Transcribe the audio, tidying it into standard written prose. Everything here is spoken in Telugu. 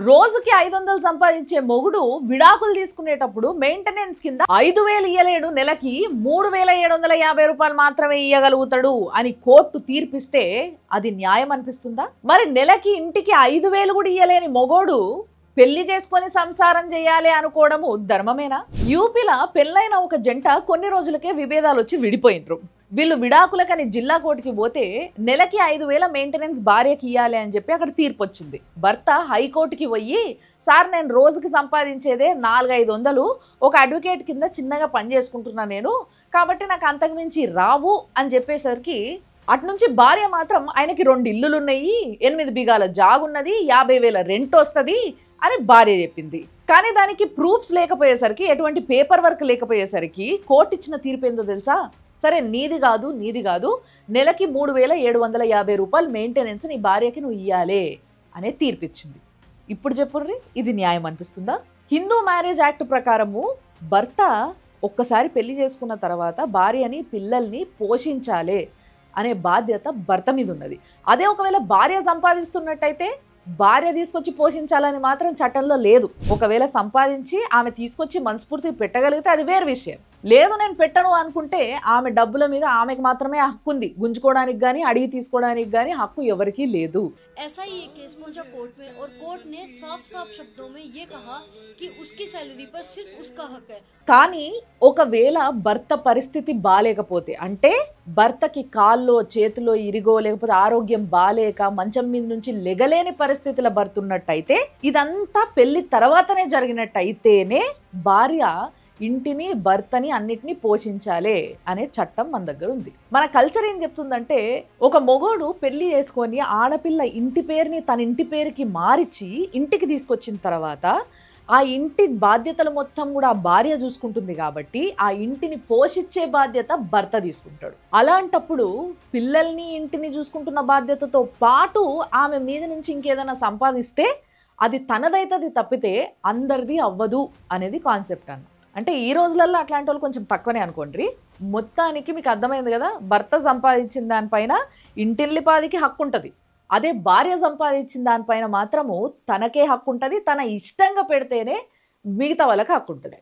రోజుకి 500 సంపాదించే మొగుడు విడాకులు తీసుకునేటప్పుడు మెయింటెనెన్స్ కింద 5,000 ఇయ్యలేడు, నెలకి 3,750 రూపాయలు మాత్రమే ఇయ్యగలుగుతాడు అని కోర్టు తీర్పిస్తే అది న్యాయం అనిపిస్తుందా? మరి నెలకి ఇంటికి 5,000 కూడా ఇయ్యలేని మొగోడు పెళ్లి చేసుకొని సంసారం చేయాలి అనుకోవడము ధర్మమేనా? యూపీలో పెళ్ళైన ఒక జంట కొన్ని రోజులకే విభేదాలు వచ్చి విడిపోయినరు. వీళ్ళు విడాకులకని జిల్లా కోర్టుకి పోతే నెలకి 5,000 మెయింటెనెన్స్ భార్యకి ఇవ్వాలి అని చెప్పి అక్కడ తీర్పు వచ్చింది. భర్త హైకోర్టుకి పోయి, సార్ నేను రోజుకి సంపాదించేదే 400-500, ఒక అడ్వకేట్ కింద చిన్నగా పని చేసుకుంటున్నా నేను, కాబట్టి నాకు అంతకు మించి రావు అని చెప్పేసరికి అటు నుంచి భార్య మాత్రం ఆయనకి 2 ఇల్లులు ఉన్నాయి, 8 బిగాల జాగున్నది, 50,000 రెంట్ వస్తుంది అని భార్య చెప్పింది. కానీ దానికి ప్రూఫ్స్ లేకపోయేసరికి, ఎటువంటి పేపర్ వర్క్ లేకపోయేసరికి కోర్టు ఇచ్చిన తీర్పు ఏందో తెలుసా? సరే నీది కాదు, నెలకి 3,750 రూపాయలు మెయింటెనెన్స్ నీ భార్యకి నువ్వు ఇయ్యాలే అనే తీర్పిచ్చింది. ఇప్పుడు చెప్పుర్రి, ఇది న్యాయం అనిపిస్తుందా? హిందూ మ్యారేజ్ యాక్ట్ ప్రకారము భర్త ఒక్కసారి పెళ్లి చేసుకున్న తర్వాత భార్యని పిల్లల్ని పోషించాలే అనే బాధ్యత భర్త మీద ఉన్నది. అదే ఒకవేళ భార్య సంపాదిస్తున్నట్టయితే భార్య తీసుకొచ్చి పోషించాలని మాత్రం చట్టంలో లేదు. ఒకవేళ సంపాదించి ఆమె తీసుకొచ్చి మనస్ఫూర్తిగా పెట్టగలిగితే అది వేరే విషయం. లేదు నేను పెట్టను అనుకుంటే ఆమె డబ్బుల మీద ఆమెకు మాత్రమే హక్కు ఉంది, గుంజుకోవడానికి కానీ అడిగి తీసుకోవడానికి కానీ హక్కు ఎవరికీ లేదు. ऐसा ही एक केस पहुंचा कोर्ट में और कोर्ट ने साफ साफ शब्दों में ये कहा कि उसकी सैलरी पर सिर्फ उसका हक है. కానీ ఒకవేళ భర్త పరిస్థితి బాలేకపోతే, అంటే భర్తకి కాల్లో చేతిలో ఇరిగో లేకపోతే ఆరోగ్యం బాలేక మంచం మీద నుంచి లెగలేని పరిస్థితుల భర్త ఉన్నట్టయితే, ఇదంతా పెళ్లి తర్వాతనే జరిగినట్టయితేనే భార్య ఇంటిని భర్తని అన్నిటినీ పోషించాలే అనే చట్టం మన దగ్గర ఉంది. మన కల్చర్ ఏం చెప్తుందంటే, ఒక మొగోడు పెళ్లి చేసుకొని ఆడపిల్ల ఇంటి పేరుని తన ఇంటి పేరుకి మారిచి ఇంటికి తీసుకొచ్చిన తర్వాత ఆ ఇంటి బాధ్యతలు మొత్తం కూడా ఆ భార్య చూసుకుంటుంది కాబట్టి ఆ ఇంటిని పోషించే బాధ్యత భర్త తీసుకుంటాడు. అలాంటప్పుడు పిల్లల్ని ఇంటిని చూసుకుంటున్న బాధ్యతతో పాటు ఆమె మీద నుంచి ఇంకేదైనా సంపాదిస్తే అది తనదైతుంది తప్పితే అందరిది అవ్వదు అనేది కాన్సెప్ట్ అన్న. అంటే ఈ రోజులలో అట్లాంటి వాళ్ళు కొంచెం తక్కువనే అనుకోండి. మొత్తానికి మీకు అర్థమైంది కదా, భర్త సంపాదించిన దానిపైన ఇంటిల్లిపాదికి హక్కు ఉంటుంది. అదే భార్య సంపాదించిన దానిపైన మాత్రము తనకే హక్కు ఉంటుంది. తన ఇష్టంగా పెడితేనే మిగతా వాళ్ళకి హక్కు ఉంటుంది.